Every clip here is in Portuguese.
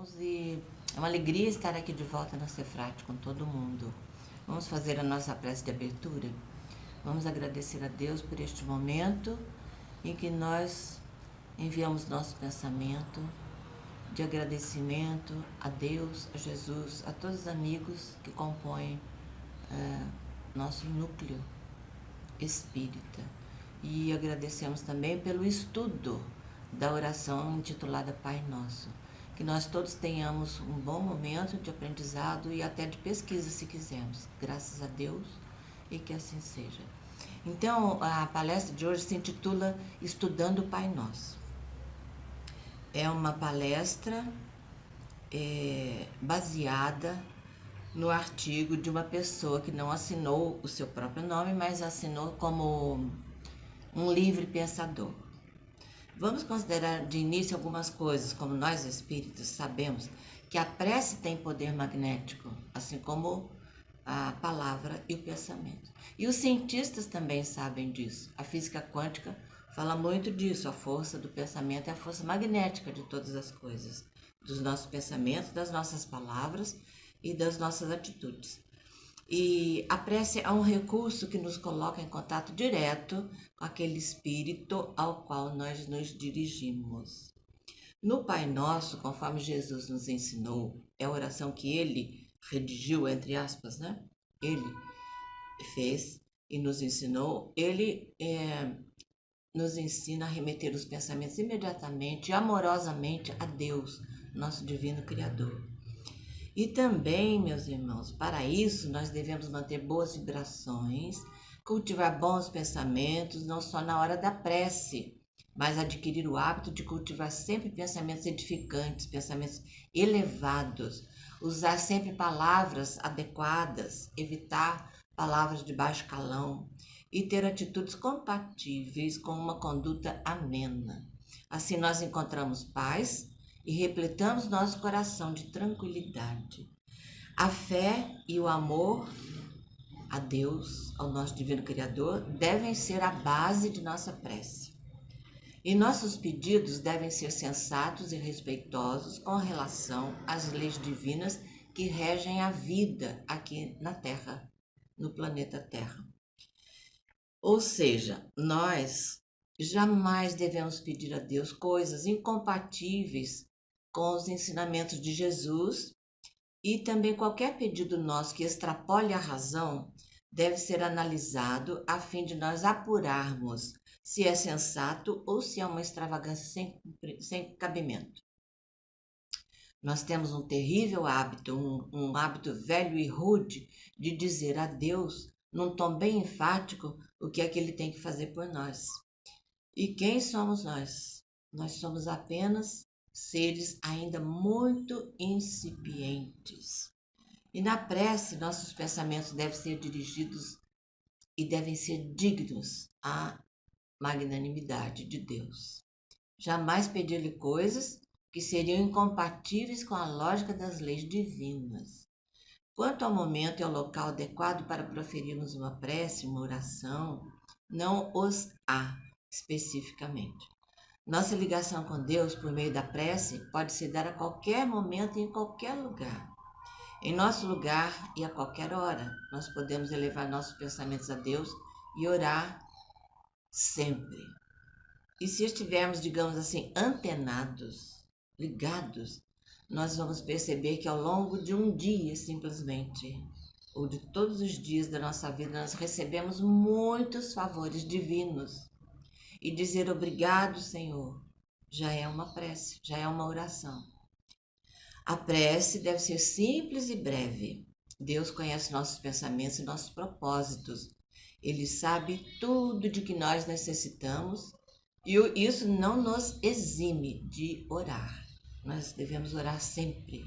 irmãos, e é uma alegria estar aqui de volta na Cefrate com todo mundo. Vamos fazer a nossa prece de abertura? Vamos agradecer a Deus por este momento em que nós enviamos nosso pensamento de agradecimento a Deus, a Jesus, a todos os amigos que compõem nosso núcleo espírita. E agradecemos também pelo estudo da oração intitulada Pai Nosso. Que nós todos tenhamos um bom momento de aprendizado e até de pesquisa, se quisermos. Graças a Deus, e que assim seja. Então, a palestra de hoje se intitula Estudando o Pai Nosso. É uma palestra baseada no artigo de uma pessoa que não assinou o seu próprio nome, mas assinou como um livre pensador. Vamos considerar de início algumas coisas, como nós espíritos sabemos que a prece tem poder magnético, assim como a palavra e o pensamento. E os cientistas também sabem disso. A física quântica fala muito disso, a força do pensamento é a força magnética de todas as coisas, dos nossos pensamentos, das nossas palavras e das nossas atitudes. E a prece é um recurso que nos coloca em contato direto com aquele espírito ao qual nós nos dirigimos. No Pai Nosso, conforme Jesus nos ensinou, é a oração que ele redigiu, entre aspas, né? Ele fez e nos ensinou, ele nos ensina a remeter os pensamentos imediatamente, amorosamente a Deus, nosso divino Criador. E também, meus irmãos, para isso nós devemos manter boas vibrações, cultivar bons pensamentos, não só na hora da prece, mas adquirir o hábito de cultivar sempre pensamentos edificantes, pensamentos elevados, usar sempre palavras adequadas, evitar palavras de baixo calão e ter atitudes compatíveis com uma conduta amena. Assim nós encontramos paz e repletamos nosso coração de tranquilidade. A fé e o amor a Deus, ao nosso divino Criador, devem ser a base de nossa prece. E nossos pedidos devem ser sensatos e respeitosos com relação às leis divinas que regem a vida aqui na Terra, no planeta Terra. Ou seja, nós jamais devemos pedir a Deus coisas incompatíveis com os ensinamentos de Jesus, e também qualquer pedido nosso que extrapole a razão deve ser analisado a fim de nós apurarmos se é sensato ou se é uma extravagância sem cabimento. Nós temos um terrível hábito, um hábito velho e rude de dizer a Deus, num tom bem enfático, o que é que Ele tem que fazer por nós. E quem somos nós? Nós somos apenas seres ainda muito incipientes. E na prece, nossos pensamentos devem ser dirigidos e devem ser dignos à magnanimidade de Deus. Jamais pedir-lhe coisas que seriam incompatíveis com a lógica das leis divinas. Quanto ao momento e ao local adequado para proferirmos uma prece, uma oração, não os há especificamente. Nossa ligação com Deus por meio da prece pode se dar a qualquer momento e em qualquer lugar. Em nosso lugar e a qualquer hora, nós podemos elevar nossos pensamentos a Deus e orar sempre. E se estivermos, digamos assim, antenados, ligados, nós vamos perceber que ao longo de um dia, simplesmente, ou de todos os dias da nossa vida, nós recebemos muitos favores divinos. E dizer obrigado, Senhor, já é uma prece, já é uma oração. A prece deve ser simples e breve. Deus conhece nossos pensamentos e nossos propósitos. Ele sabe tudo de que nós necessitamos e isso não nos exime de orar. Nós devemos orar sempre.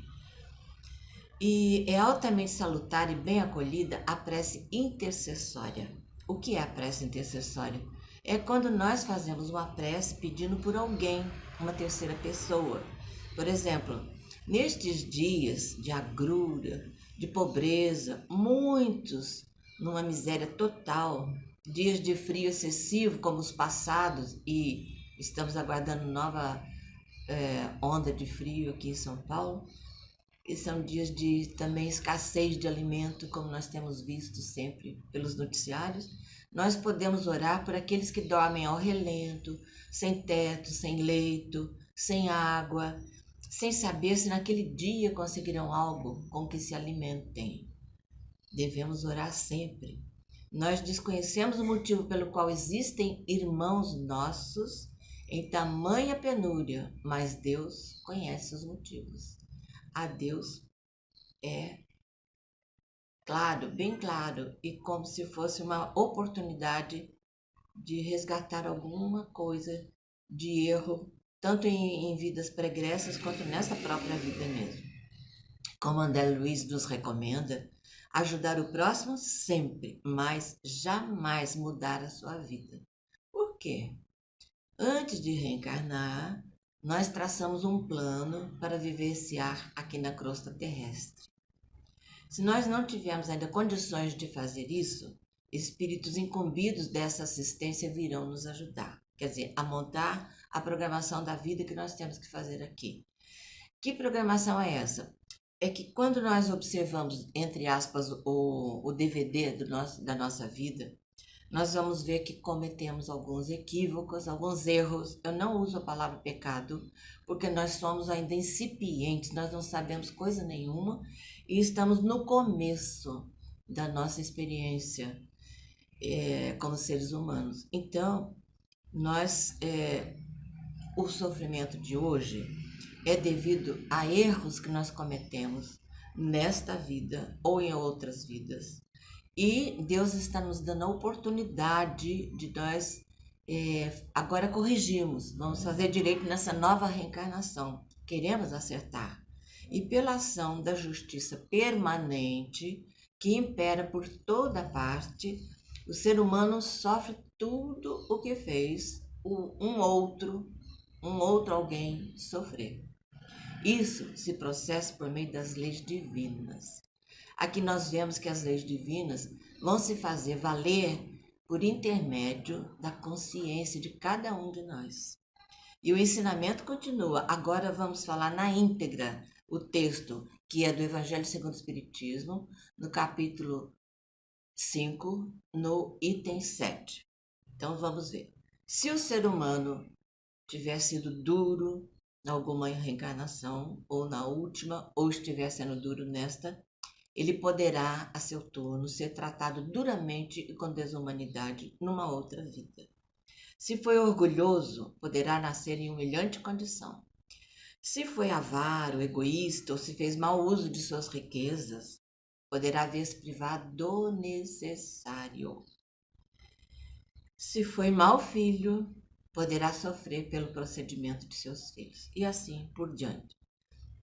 E é altamente salutar e bem acolhida a prece intercessória. O que é a prece intercessória? É quando nós fazemos uma prece pedindo por alguém, uma terceira pessoa. Por exemplo, nestes dias de agrura, de pobreza, muitos numa miséria total, dias de frio excessivo como os passados, e estamos aguardando nova onda de frio aqui em São Paulo, e são dias de também escassez de alimento, como nós temos visto sempre pelos noticiários. Nós podemos orar por aqueles que dormem ao relento, sem teto, sem leito, sem água, sem saber se naquele dia conseguirão algo com que se alimentem. Devemos orar sempre. Nós desconhecemos o motivo pelo qual existem irmãos nossos em tamanha penúria, mas Deus conhece os motivos. A Deus é claro, bem claro, e como se fosse uma oportunidade de resgatar alguma coisa de erro, tanto em vidas pregressas quanto nessa própria vida mesmo. Como André Luiz nos recomenda, ajudar o próximo sempre, mas jamais mudar a sua vida. Por quê? Antes de reencarnar, nós traçamos um plano para vivenciar aqui na crosta terrestre. Se nós não tivermos ainda condições de fazer isso, espíritos incumbidos dessa assistência virão nos ajudar. Quer dizer, a montar a programação da vida que nós temos que fazer aqui. Que programação é essa? É que quando nós observamos, entre aspas, o DVD da nossa vida, nós vamos ver que cometemos alguns equívocos, alguns erros. Eu não uso a palavra pecado, porque nós somos ainda incipientes, nós não sabemos coisa nenhuma e estamos no começo da nossa experiência como seres humanos. Então, o sofrimento de hoje é devido a erros que nós cometemos nesta vida ou em outras vidas. E Deus está nos dando a oportunidade de nós agora corrigirmos, vamos fazer direito nessa nova reencarnação. Queremos acertar. E pela ação da justiça permanente, que impera por toda parte, o ser humano sofre tudo o que fez um outro alguém sofrer. Isso se processa por meio das leis divinas. Aqui nós vemos que as leis divinas vão se fazer valer por intermédio da consciência de cada um de nós. E o ensinamento continua. Agora vamos falar na íntegra o texto que é do Evangelho segundo o Espiritismo, no capítulo 5, no item 7. Então vamos ver. Se o ser humano tiver sido duro em alguma reencarnação, ou na última, ou estiver sendo duro nesta, ele poderá, a seu turno, ser tratado duramente e com desumanidade numa outra vida. Se foi orgulhoso, poderá nascer em humilhante condição. Se foi avaro, egoísta, ou se fez mau uso de suas riquezas, poderá ver-se privado do necessário. Se foi mau filho, poderá sofrer pelo procedimento de seus filhos, e assim por diante.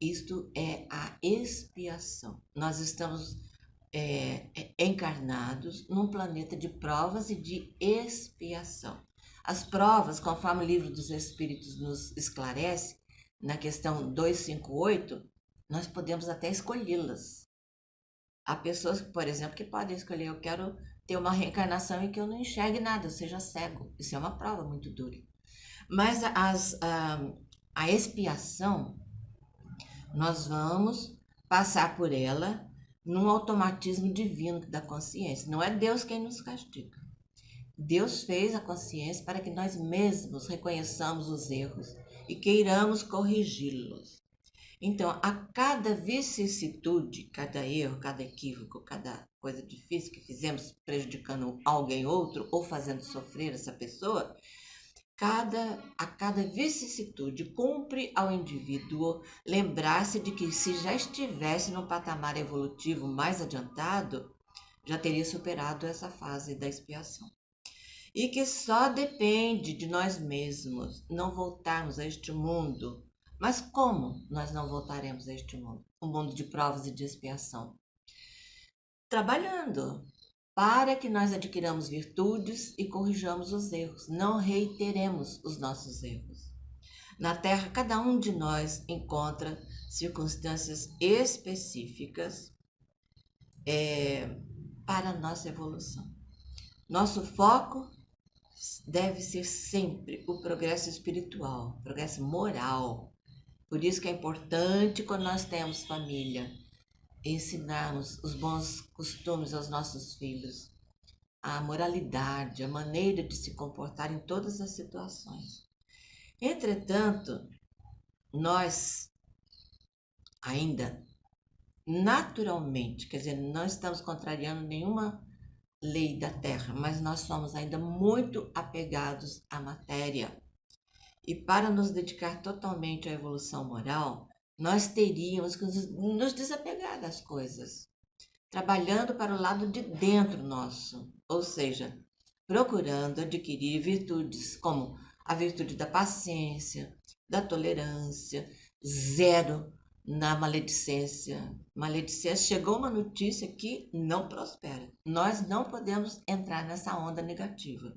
Isto é a expiação. Nós estamos encarnados num planeta de provas e de expiação. As provas, conforme o Livro dos Espíritos nos esclarece, na questão 258, nós podemos até escolhê-las. Há pessoas, por exemplo, que podem escolher: eu quero ter uma reencarnação em que eu não enxergue nada, eu seja cego. Isso é uma prova muito dura. Mas a expiação, nós vamos passar por ela num automatismo divino da consciência. Não é Deus quem nos castiga. Deus fez a consciência para que nós mesmos reconheçamos os erros e queiramos corrigi-los. Então, a cada vicissitude, cada erro, cada equívoco, cada coisa difícil que fizemos prejudicando alguém outro ou fazendo sofrer essa pessoa, a cada vicissitude cumpre ao indivíduo lembrar-se de que, se já estivesse num patamar evolutivo mais adiantado, já teria superado essa fase da expiação. E que só depende de nós mesmos não voltarmos a este mundo. Mas como nós não voltaremos a este mundo? Um mundo de provas e de expiação. Trabalhando para que nós adquiramos virtudes e corrijamos os erros. Não reiteremos os nossos erros. Na Terra, cada um de nós encontra circunstâncias específicas para a nossa evolução. Nosso foco deve ser sempre o progresso espiritual, progresso moral. Por isso que é importante, quando nós temos família, ensinarmos os bons costumes aos nossos filhos, a moralidade, a maneira de se comportar em todas as situações. Entretanto, nós ainda naturalmente, quer dizer, não estamos contrariando nenhuma lei da Terra, mas nós somos ainda muito apegados à matéria. E para nos dedicar totalmente à evolução moral, nós teríamos que nos desapegar das coisas, trabalhando para o lado de dentro nosso, ou seja, procurando adquirir virtudes como a virtude da paciência, da tolerância, zero na maledicência. Maledicência, chegou uma notícia que não prospera. Nós não podemos entrar nessa onda negativa.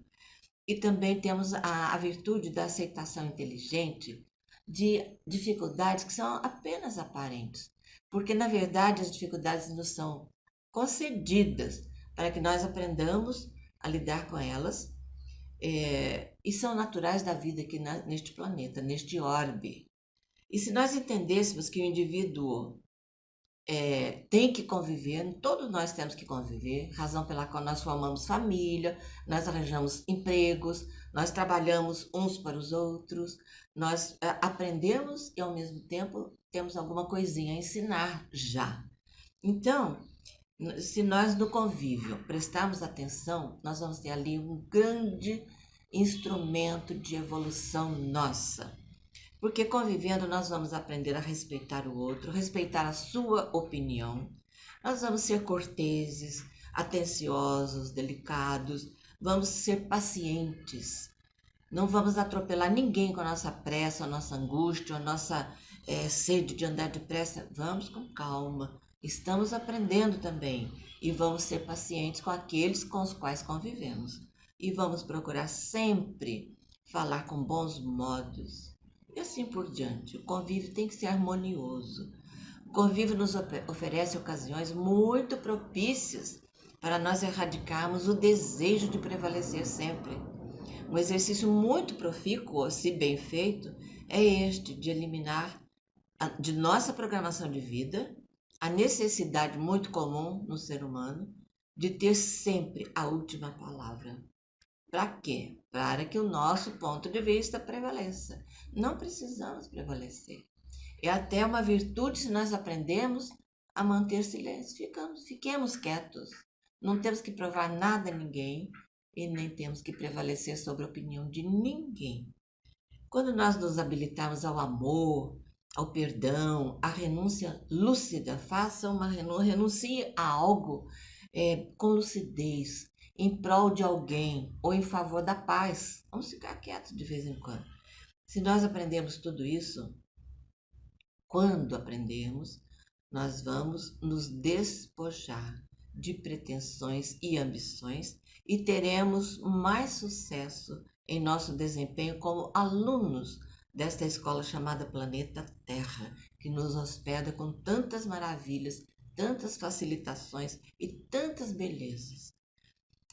E também temos a virtude da aceitação inteligente de dificuldades que são apenas aparentes, porque na verdade as dificuldades nos são concedidas para que nós aprendamos a lidar com elas, e são naturais da vida aqui neste planeta, neste orbe. E se nós entendêssemos que o indivíduo tem que conviver, todos nós temos que conviver, razão pela qual nós formamos família, nós arranjamos empregos, nós trabalhamos uns para os outros, nós aprendemos e ao mesmo tempo temos alguma coisinha a ensinar já. Então, se nós no convívio prestarmos atenção, nós vamos ter ali um grande instrumento de evolução nossa. Porque convivendo nós vamos aprender a respeitar o outro, respeitar a sua opinião. Nós vamos ser corteses, atenciosos, delicados, vamos ser pacientes. Não vamos atropelar ninguém com a nossa pressa, a nossa angústia, a nossa sede de andar depressa. Vamos com calma. Estamos aprendendo também e vamos ser pacientes com aqueles com os quais convivemos. E vamos procurar sempre falar com bons modos. E assim por diante. O convívio tem que ser harmonioso. O convívio nos oferece ocasiões muito propícias para nós erradicarmos o desejo de prevalecer sempre. Um exercício muito profícuo, se bem feito, é este de eliminar de nossa programação de vida a necessidade muito comum no ser humano de ter sempre a última palavra. Para quê? Para que o nosso ponto de vista prevaleça. Não precisamos prevalecer. É até uma virtude se nós aprendemos a manter silêncio. Fiquemos quietos. Não temos que provar nada a ninguém e nem temos que prevalecer sobre a opinião de ninguém. Quando nós nos habilitarmos ao amor, ao perdão, à renúncia lúcida, renuncie a algo com lucidez, em prol de alguém ou em favor da paz. Vamos ficar quietos de vez em quando. Se nós aprendemos tudo isso, quando aprendemos, nós vamos nos despojar de pretensões e ambições e teremos mais sucesso em nosso desempenho como alunos desta escola chamada Planeta Terra, que nos hospeda com tantas maravilhas, tantas facilitações e tantas belezas.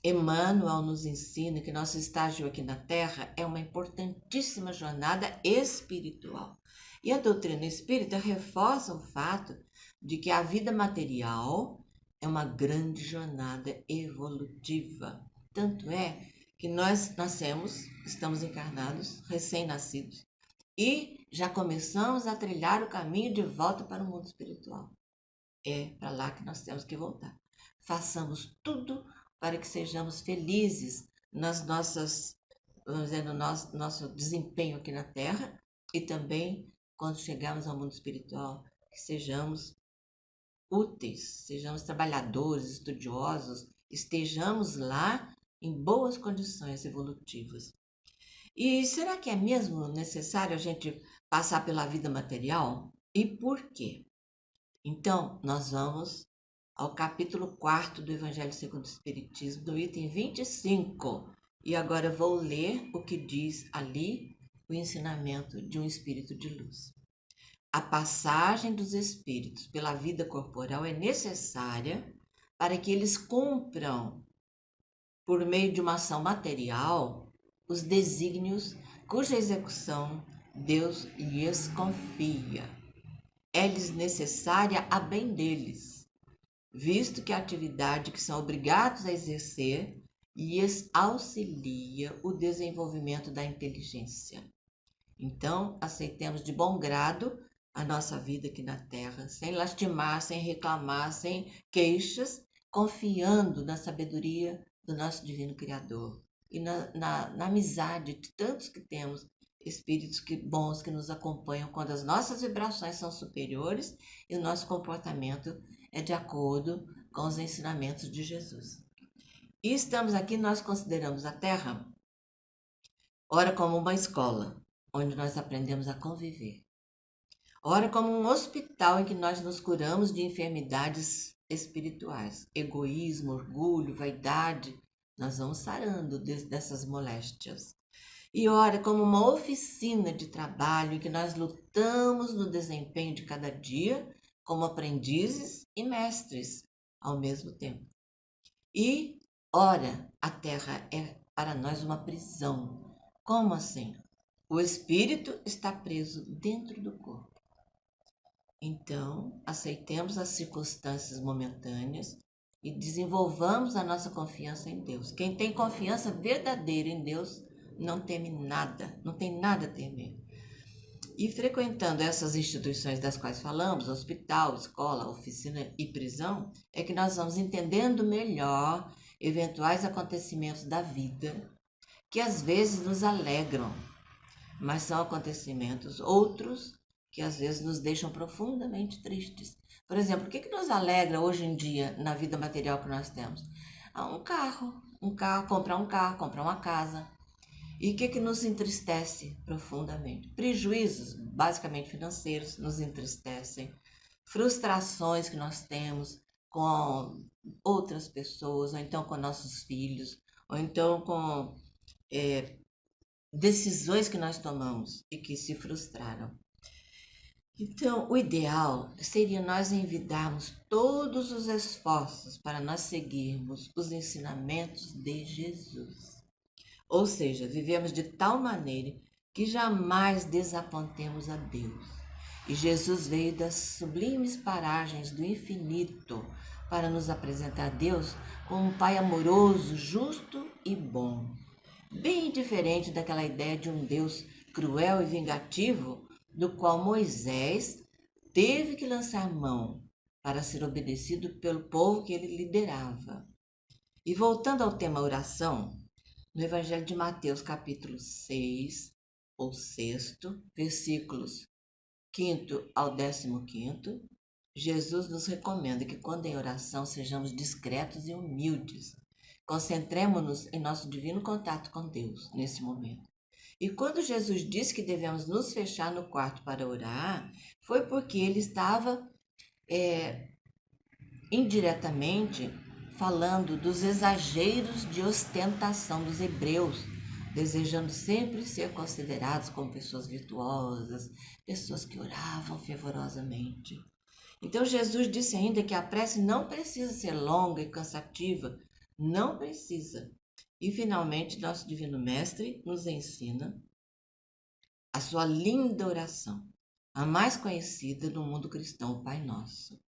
Emmanuel nos ensina que nosso estágio aqui na Terra é uma importantíssima jornada espiritual. E a doutrina espírita reforça o fato de que a vida material é uma grande jornada evolutiva. Tanto é que nós nascemos, estamos encarnados, recém-nascidos, e já começamos a trilhar o caminho de volta para o mundo espiritual. É para lá que nós temos que voltar. Façamos tudo para que sejamos felizes nas nossas, vamos dizer, no nosso desempenho aqui na Terra e também quando chegarmos ao mundo espiritual, que sejamos úteis, sejamos trabalhadores, estudiosos, estejamos lá em boas condições evolutivas. E será que é mesmo necessário a gente passar pela vida material? E por quê? Então, nós vamos ao capítulo 4 do Evangelho segundo o Espiritismo, do item 25. E agora eu vou ler o que diz ali o ensinamento de um espírito de luz. A passagem dos espíritos pela vida corporal é necessária para que eles cumpram, por meio de uma ação material, os desígnios cuja execução Deus lhes confia. É-lhes necessária a bem deles, visto que a atividade que são obrigados a exercer lhes auxilia o desenvolvimento da inteligência. Então, aceitemos de bom grado a nossa vida aqui na Terra, sem lastimar, sem reclamar, sem queixas, confiando na sabedoria do nosso Divino Criador e na amizade de tantos que temos, espíritos bons que nos acompanham quando as nossas vibrações são superiores e o nosso comportamento é de acordo com os ensinamentos de Jesus. E estamos aqui, nós consideramos a Terra, ora como uma escola, onde nós aprendemos a conviver. Ora como um hospital em que nós nos curamos de enfermidades espirituais, egoísmo, orgulho, vaidade, nós vamos sarando dessas moléstias. E ora como uma oficina de trabalho em que nós lutamos no desempenho de cada dia como aprendizes e mestres ao mesmo tempo. E ora, a Terra é para nós uma prisão. Como assim? O espírito está preso dentro do corpo. Então, aceitemos as circunstâncias momentâneas e desenvolvamos a nossa confiança em Deus. Quem tem confiança verdadeira em Deus não teme nada, não tem nada a temer. E frequentando essas instituições das quais falamos, hospital, escola, oficina e prisão, é que nós vamos entendendo melhor eventuais acontecimentos da vida que às vezes nos alegram, mas são acontecimentos outros que às vezes nos deixam profundamente tristes. Por exemplo, o que nos alegra hoje em dia na vida material que nós temos? Um carro, comprar uma casa. E o que nos entristece profundamente? Prejuízos, basicamente financeiros, nos entristecem. Frustrações que nós temos com outras pessoas, ou então com nossos filhos, ou então com decisões que nós tomamos e que se frustraram. Então, o ideal seria nós envidarmos todos os esforços para nós seguirmos os ensinamentos de Jesus. Ou seja, vivemos de tal maneira que jamais desapontemos a Deus. E Jesus veio das sublimes paragens do infinito para nos apresentar a Deus como um Pai amoroso, justo e bom. Bem diferente daquela ideia de um Deus cruel e vingativo, do qual Moisés teve que lançar mão para ser obedecido pelo povo que ele liderava. E voltando ao tema oração, no Evangelho de Mateus, capítulo 6, ou 6, versículos 5º ao 15º, Jesus nos recomenda que quando em oração sejamos discretos e humildes. Concentremos-nos em nosso divino contato com Deus nesse momento. E quando Jesus disse que devemos nos fechar no quarto para orar, foi porque ele estava indiretamente falando dos exageros de ostentação dos hebreus, desejando sempre ser considerados como pessoas virtuosas, pessoas que oravam fervorosamente. Então Jesus disse ainda que a prece não precisa ser longa e cansativa, não precisa. E finalmente nosso Divino Mestre nos ensina a sua linda oração, a mais conhecida no mundo cristão, o Pai Nosso.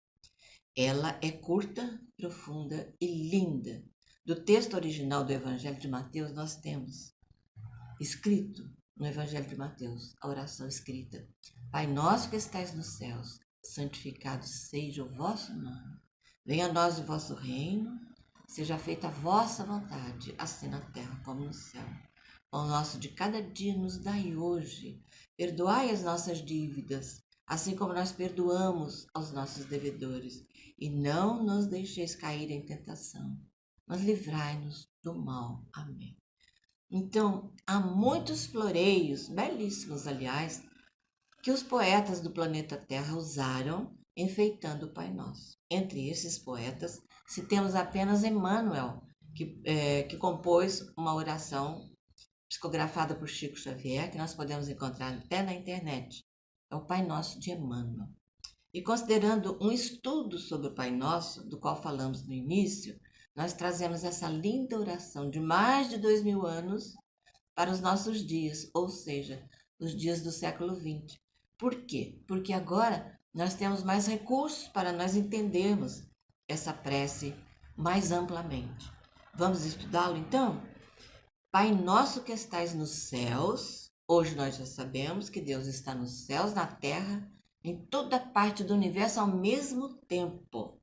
Ela é curta, profunda e linda. Do texto original do Evangelho de Mateus, nós temos escrito no Evangelho de Mateus, a oração escrita: Pai nosso que estais nos céus, santificado seja o vosso nome. Venha a nós o vosso reino, seja feita a vossa vontade, assim na terra como no céu. O nosso de cada dia nos dai hoje. Perdoai as nossas dívidas, assim como nós perdoamos aos nossos devedores. E não nos deixeis cair em tentação, mas livrai-nos do mal. Amém. Então, há muitos floreios, belíssimos aliás, que os poetas do planeta Terra usaram enfeitando o Pai Nosso. Entre esses poetas, citemos apenas Emmanuel, que compôs uma oração psicografada por Chico Xavier, que nós podemos encontrar até na internet. É o Pai Nosso de Emmanuel. E considerando um estudo sobre o Pai Nosso, do qual falamos no início, nós trazemos essa linda oração de mais de 2000 anos para os nossos dias, ou seja, os dias do século XX. Por quê? Porque agora nós temos mais recursos para nós entendermos essa prece mais amplamente. Vamos estudá-lo então? Pai nosso que estais nos céus, hoje nós já sabemos que Deus está nos céus, na terra, em toda parte do universo ao mesmo tempo.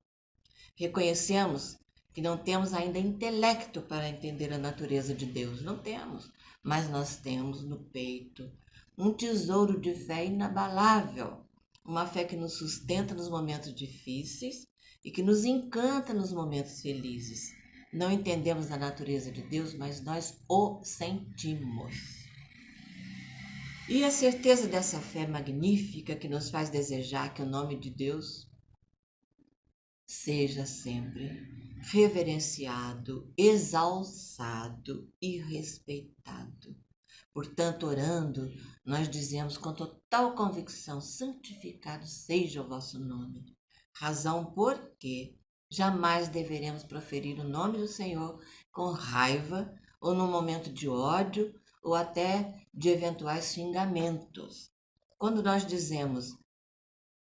Reconhecemos que não temos ainda intelecto para entender a natureza de Deus, não temos, mas nós temos no peito um tesouro de fé inabalável, uma fé que nos sustenta nos momentos difíceis e que nos encanta nos momentos felizes. Não entendemos a natureza de Deus, mas nós o sentimos. E a certeza dessa fé magnífica que nos faz desejar que o nome de Deus seja sempre reverenciado, exalçado e respeitado. Portanto, orando, nós dizemos com total convicção: santificado seja o vosso nome. Razão porque jamais deveremos proferir o nome do Senhor com raiva ou num momento de ódio ou até de eventuais xingamentos. Quando nós dizemos: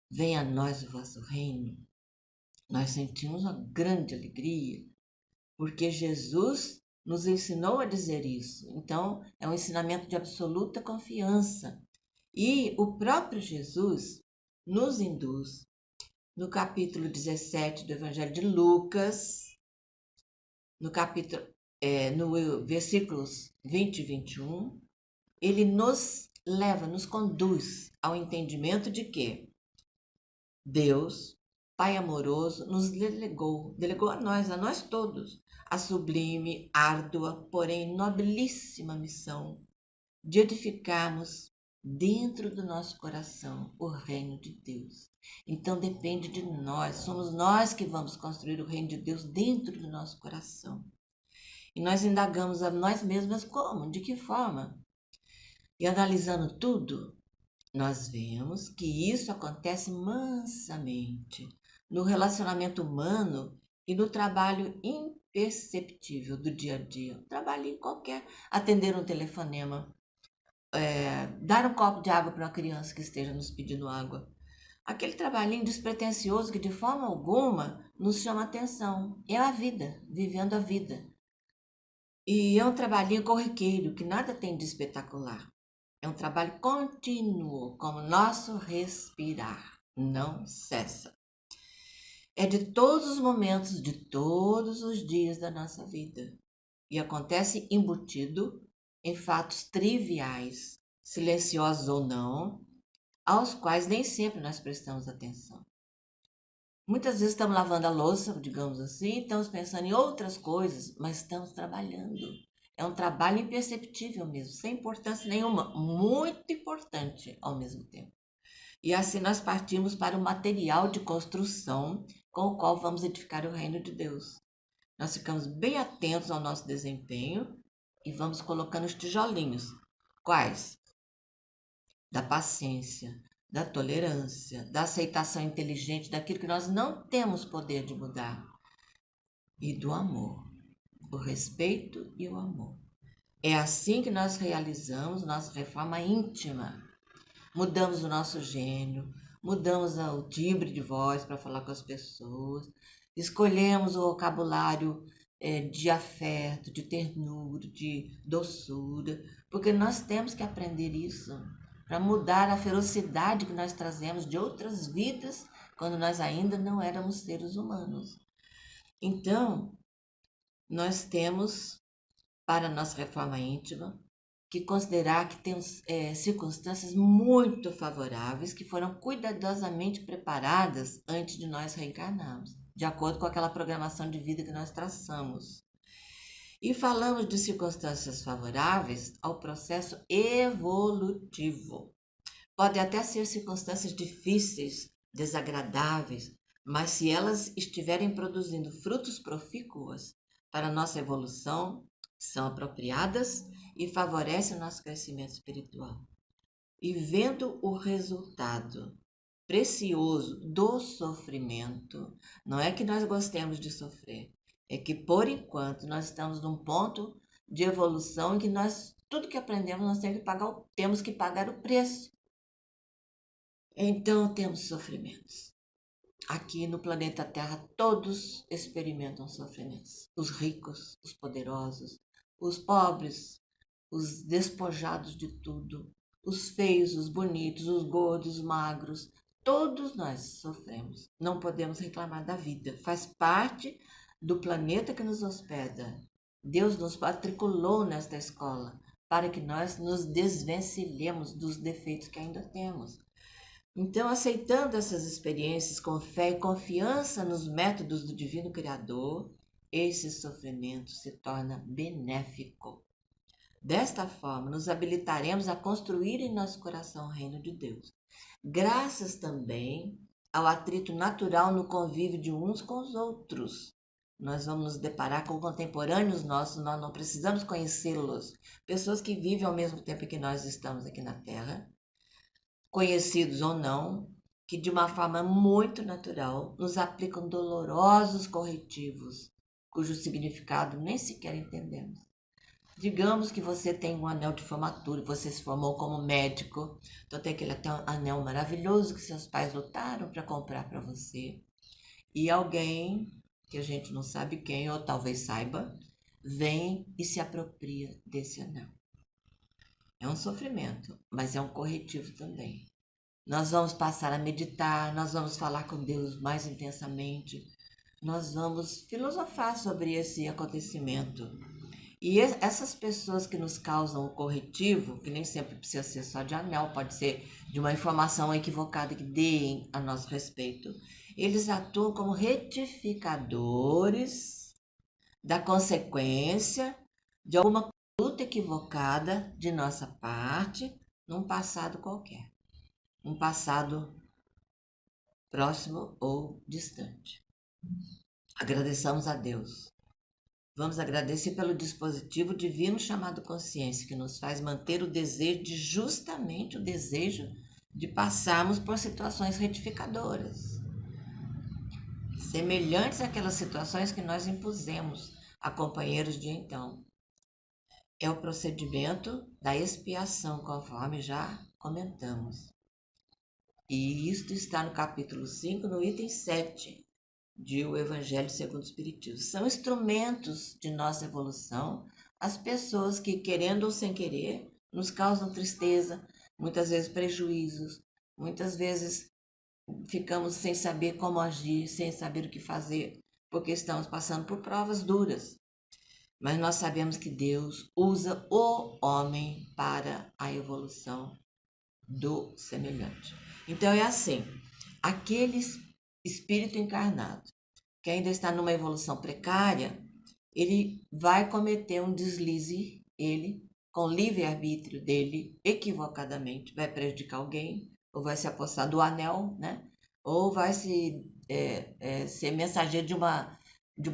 venha a nós o vosso reino, nós sentimos uma grande alegria, porque Jesus nos ensinou a dizer isso. Então, é um ensinamento de absoluta confiança. E o próprio Jesus nos induz, no capítulo 17 do Evangelho de Lucas, no versículos 20 e 21, ele nos leva, nos conduz ao entendimento de que Deus, Pai amoroso, nos delegou a nós todos, a sublime, árdua, porém nobilíssima missão de edificarmos dentro do nosso coração o reino de Deus. Então depende de nós, somos nós que vamos construir o reino de Deus dentro do nosso coração. E nós indagamos a nós mesmas como, de que forma? E analisando tudo, nós vemos que isso acontece mansamente no relacionamento humano e no trabalho imperceptível do dia a dia. Um trabalhinho qualquer, atender um telefonema, dar um copo de água para uma criança que esteja nos pedindo água. Aquele trabalhinho despretensioso que de forma alguma nos chama atenção. É a vida, vivendo a vida. E é um trabalhinho corriqueiro, que nada tem de espetacular. É um trabalho contínuo, como nosso respirar, não cessa. É de todos os momentos, de todos os dias da nossa vida. E acontece embutido em fatos triviais, silenciosos ou não, aos quais nem sempre nós prestamos atenção. Muitas vezes estamos lavando a louça, digamos assim, estamos pensando em outras coisas, mas estamos trabalhando. É um trabalho imperceptível mesmo, sem importância nenhuma, muito importante ao mesmo tempo. E assim nós partimos para o material de construção com o qual vamos edificar o reino de Deus. Nós ficamos bem atentos ao nosso desempenho e vamos colocando os tijolinhos. Quais? Da paciência, da tolerância, da aceitação inteligente daquilo que nós não temos poder de mudar. E do amor, o respeito e o amor. É assim que nós realizamos nossa reforma íntima. Mudamos o nosso gênio, mudamos o timbre de voz para falar com as pessoas, escolhemos o vocabulário de afeto, de ternura, de doçura, porque nós temos que aprender isso para mudar a ferocidade que nós trazemos de outras vidas quando nós ainda não éramos seres humanos. Então, nós temos, para a nossa reforma íntima, que considerar que temos circunstâncias muito favoráveis que foram cuidadosamente preparadas antes de nós reencarnarmos, de acordo com aquela programação de vida que nós traçamos. E falamos de circunstâncias favoráveis ao processo evolutivo. Podem até ser circunstâncias difíceis, desagradáveis, mas se elas estiverem produzindo frutos profícuos para a nossa evolução, são apropriadas e favorecem o nosso crescimento espiritual. E vendo o resultado precioso do sofrimento, não é que nós gostemos de sofrer, é que por enquanto nós estamos num ponto de evolução em que nós, tudo que aprendemos, nós temos que pagar o preço. Então, temos sofrimentos. Aqui no planeta Terra, todos experimentam sofrimentos. Os ricos, os poderosos, os pobres, os despojados de tudo, os feios, os bonitos, os gordos, os magros, todos nós sofremos. Não podemos reclamar da vida. Faz parte do planeta que nos hospeda. Deus nos matriculou nesta escola para que nós nos desvencilhemos dos defeitos que ainda temos. Então, aceitando essas experiências com fé e confiança nos métodos do Divino Criador, esse sofrimento se torna benéfico. Desta forma, nos habilitaremos a construir em nosso coração o reino de Deus, graças também ao atrito natural no convívio de uns com os outros. Nós vamos nos deparar com contemporâneos nossos, nós não precisamos conhecê-los, pessoas que vivem ao mesmo tempo que nós estamos aqui na Terra, conhecidos ou não, que de uma forma muito natural nos aplicam dolorosos corretivos, cujo significado nem sequer entendemos. Digamos que você tem um anel de formatura, você se formou como médico, então tem aquele anel maravilhoso que seus pais lutaram para comprar para você. E alguém, que a gente não sabe quem, ou talvez saiba, vem e se apropria desse anel. É um sofrimento, mas é um corretivo também. Nós vamos passar a meditar, nós vamos falar com Deus mais intensamente, nós vamos filosofar sobre esse acontecimento. E essas pessoas que nos causam o corretivo, que nem sempre precisa ser só de anel, pode ser de uma informação equivocada que deem a nosso respeito, eles atuam como retificadores da consequência de alguma conduta equivocada de nossa parte num passado qualquer, um passado próximo ou distante. Agradeçamos a Deus. Vamos agradecer pelo dispositivo divino chamado consciência, que nos faz manter justamente o desejo de passarmos por situações retificadoras, semelhantes àquelas situações que nós impusemos a companheiros de então. É o procedimento da expiação, conforme já comentamos. E isto está no capítulo 5, no item 7. De O Evangelho segundo o Espiritismo. São instrumentos de nossa evolução as pessoas que, querendo ou sem querer, nos causam tristeza, muitas vezes prejuízos, muitas vezes ficamos sem saber como agir, sem saber o que fazer, porque estamos passando por provas duras. Mas nós sabemos que Deus usa o homem para a evolução do semelhante. Então é assim, aquele espírito encarnado que ainda está numa evolução precária, ele vai cometer um deslize, ele, com o livre-arbítrio dele, equivocadamente, vai prejudicar alguém, ou vai se apossar do anel, né? Ou vai ser mensageiro de uma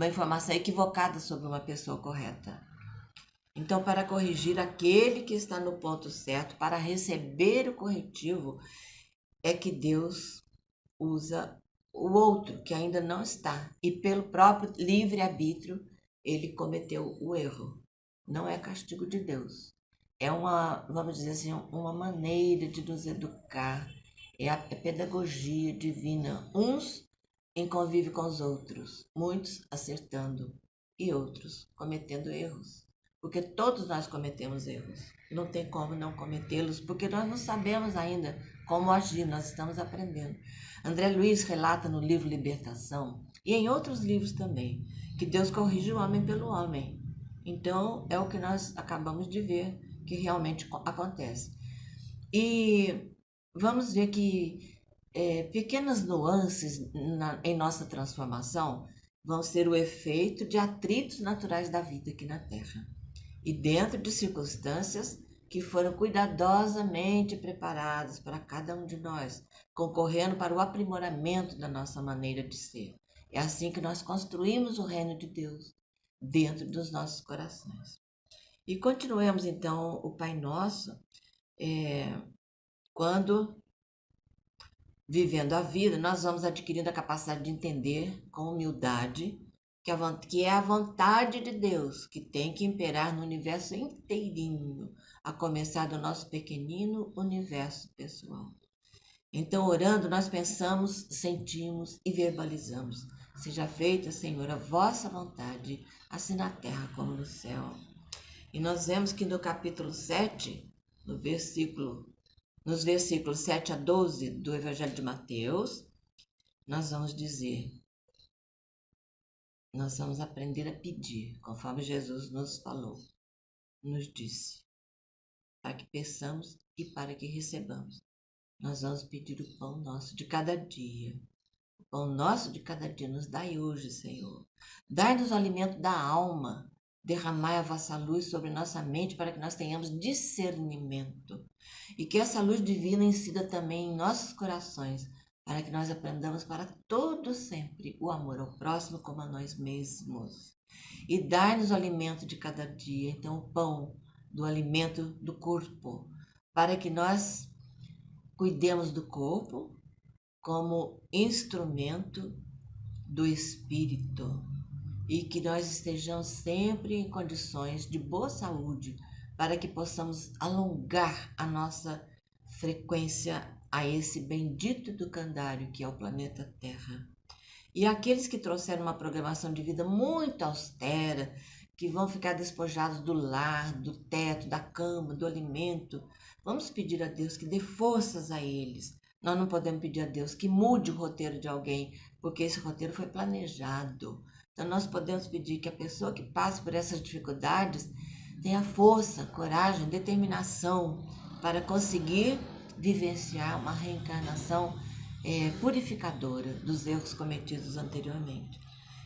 informação equivocada sobre uma pessoa correta. Então, para corrigir aquele que está no ponto certo, para receber o corretivo, é que Deus usa o outro que ainda não está, e pelo próprio livre-arbítrio ele cometeu o erro. Não é castigo de Deus. É vamos dizer assim, uma maneira de nos educar. É a pedagogia divina. Uns em convívio com os outros, muitos acertando e outros cometendo erros. Porque todos nós cometemos erros. Não tem como não cometê-los, porque nós não sabemos ainda como agir, nós estamos aprendendo. André Luiz relata no livro Libertação, e em outros livros também, que Deus corrige o homem pelo homem. Então, é o que nós acabamos de ver que realmente acontece. E vamos ver que pequenas nuances em nossa transformação vão ser o efeito de atritos naturais da vida aqui na Terra. E dentro de circunstâncias que foram cuidadosamente preparadas para cada um de nós, concorrendo para o aprimoramento da nossa maneira de ser. É assim que nós construímos o reino de Deus dentro dos nossos corações. E continuemos então o Pai Nosso, quando, vivendo a vida, nós vamos adquirindo a capacidade de entender com humildade que é a vontade de Deus, que tem que imperar no universo inteirinho, a começar do nosso pequenino universo pessoal. Então, orando, nós pensamos, sentimos e verbalizamos. Seja feita, Senhor, a vossa vontade, assim na terra como no céu. E nós vemos que no capítulo 7, nos versículos 7 a 12 do Evangelho de Mateus, nós vamos dizer, nós vamos aprender a pedir, conforme Jesus nos falou, nos disse, para que peçamos e para que recebamos. Nós vamos pedir o pão nosso de cada dia. O pão nosso de cada dia nos dai hoje, Senhor. Dai-nos o alimento da alma. Derramai a vossa luz sobre nossa mente para que nós tenhamos discernimento. E que essa luz divina incida também em nossos corações, para que nós aprendamos para todo sempre o amor ao próximo como a nós mesmos. E dai-nos o alimento de cada dia, então o pão do alimento do corpo, para que nós cuidemos do corpo como instrumento do Espírito e que nós estejamos sempre em condições de boa saúde para que possamos alongar a nossa frequência a esse bendito educandário que é o planeta Terra. E aqueles que trouxeram uma programação de vida muito austera, que vão ficar despojados do lar, do teto, da cama, do alimento, vamos pedir a Deus que dê forças a eles. Nós não podemos pedir a Deus que mude o roteiro de alguém, porque esse roteiro foi planejado. Então nós podemos pedir que a pessoa que passe por essas dificuldades tenha força, coragem, determinação para conseguir vivenciar uma reencarnação purificadora dos erros cometidos anteriormente.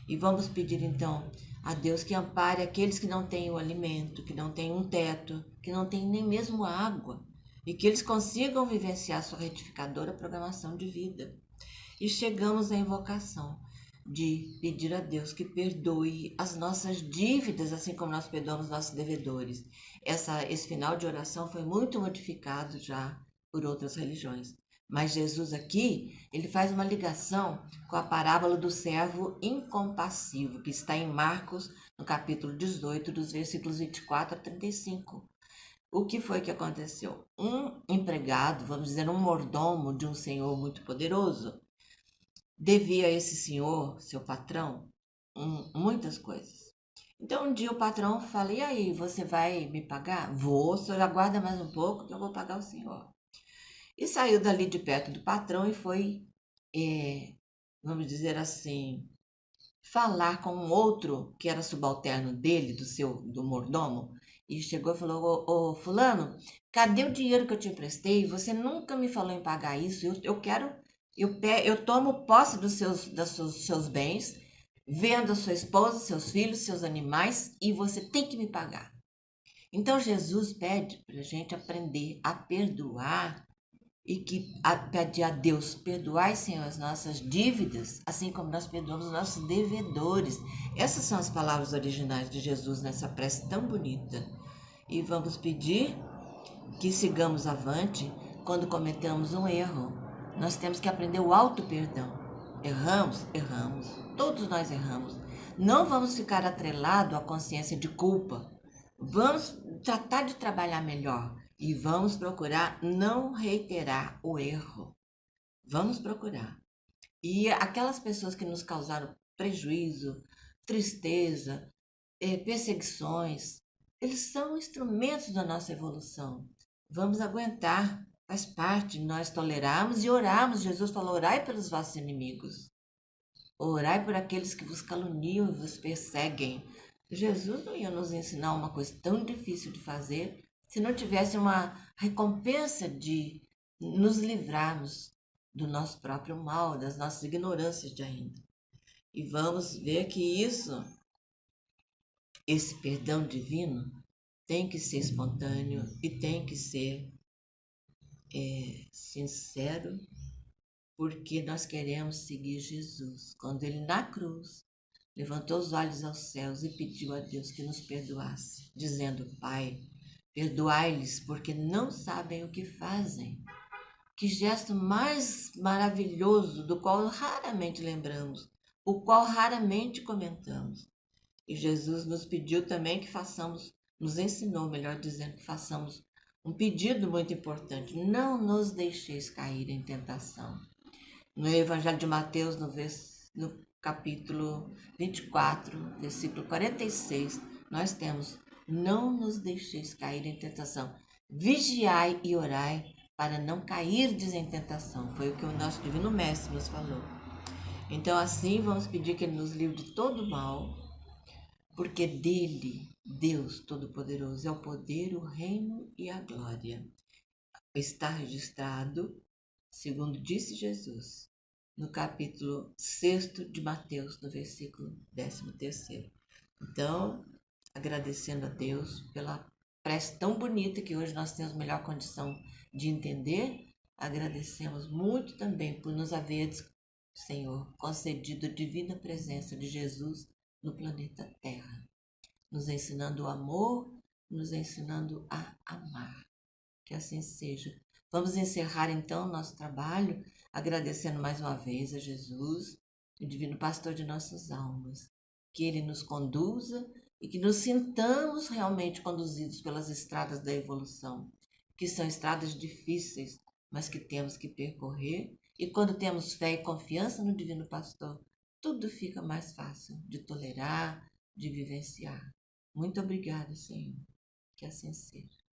E vamos pedir então a Deus que ampare aqueles que não têm o alimento, que não têm um teto, que não têm nem mesmo água, e que eles consigam vivenciar sua retificadora programação de vida. E chegamos à invocação de pedir a Deus que perdoe as nossas dívidas, assim como nós perdoamos nossos devedores. Esse final de oração foi muito modificado já por outras religiões. Mas Jesus aqui, ele faz uma ligação com a parábola do servo incompassivo, que está em Marcos, no capítulo 18, dos versículos 24 a 35. O que foi que aconteceu? Um empregado, vamos dizer, um mordomo de um senhor muito poderoso, devia a esse senhor, seu patrão, muitas coisas. Então um dia o patrão fala, e aí, você vai me pagar? Vou, o senhor aguarda mais um pouco que eu vou pagar o senhor. E saiu dali de perto do patrão e foi, vamos dizer assim, falar com um outro que era subalterno dele, do mordomo, e chegou e falou, ô fulano, cadê o dinheiro que eu te emprestei? Você nunca me falou em pagar isso, eu tomo posse dos seus bens, vendo a sua esposa, seus filhos, seus animais, e você tem que me pagar. Então Jesus pede para a gente aprender a perdoar e que pedir a Deus, perdoai, Senhor, as nossas dívidas, assim como nós perdoamos os nossos devedores. Essas são as palavras originais de Jesus nessa prece tão bonita. E vamos pedir que sigamos avante quando cometemos um erro. Nós temos que aprender o auto-perdão. Erramos? Erramos. Todos nós erramos. Não vamos ficar atrelado à consciência de culpa. Vamos tratar de trabalhar melhor e vamos procurar não reiterar o erro. Vamos procurar. E aquelas pessoas que nos causaram prejuízo, tristeza, perseguições, eles são instrumentos da nossa evolução. Vamos aguentar, faz parte, nós toleramos e oramos. Jesus falou, orai pelos vossos inimigos. Orai por aqueles que vos caluniam e vos perseguem. Jesus não ia nos ensinar uma coisa tão difícil de fazer se não tivesse uma recompensa de nos livrarmos do nosso próprio mal, das nossas ignorâncias de ainda. E vamos ver que esse perdão divino tem que ser espontâneo e tem que ser sincero, porque nós queremos seguir Jesus. Quando ele na cruz levantou os olhos aos céus e pediu a Deus que nos perdoasse, dizendo, Pai, perdoai-lhes porque não sabem o que fazem. Que gesto mais maravilhoso, do qual raramente lembramos. o qual raramente comentamos. E Jesus nos pediu também que façamos, nos ensinou, melhor dizendo, que façamos um pedido muito importante: não nos deixeis cair em tentação. No Evangelho de Mateus, no capítulo 24, versículo 46, nós temos: não nos deixeis cair em tentação, vigiai e orai para não cairdes em tentação. Foi o que o nosso Divino Mestre nos falou. Então, assim, vamos pedir que Ele nos livre de todo mal, porque dele, Deus Todo-Poderoso, é o poder, o reino e a glória. Está registrado, segundo disse Jesus, no capítulo 6 de Mateus, no versículo 13º. Então, agradecendo a Deus pela prece tão bonita que hoje nós temos melhor condição de entender, agradecemos muito também por nos haveres, Senhor, concedido a divina presença de Jesus no planeta Terra, nos ensinando o amor, nos ensinando a amar. Que assim seja. Vamos encerrar então o nosso trabalho agradecendo mais uma vez a Jesus, o divino pastor de nossas almas, que ele nos conduza e que nos sintamos realmente conduzidos pelas estradas da evolução, que são estradas difíceis, mas que temos que percorrer, e quando temos fé e confiança no divino pastor, tudo fica mais fácil de tolerar, de vivenciar. Muito obrigada, Senhor. Que assim seja.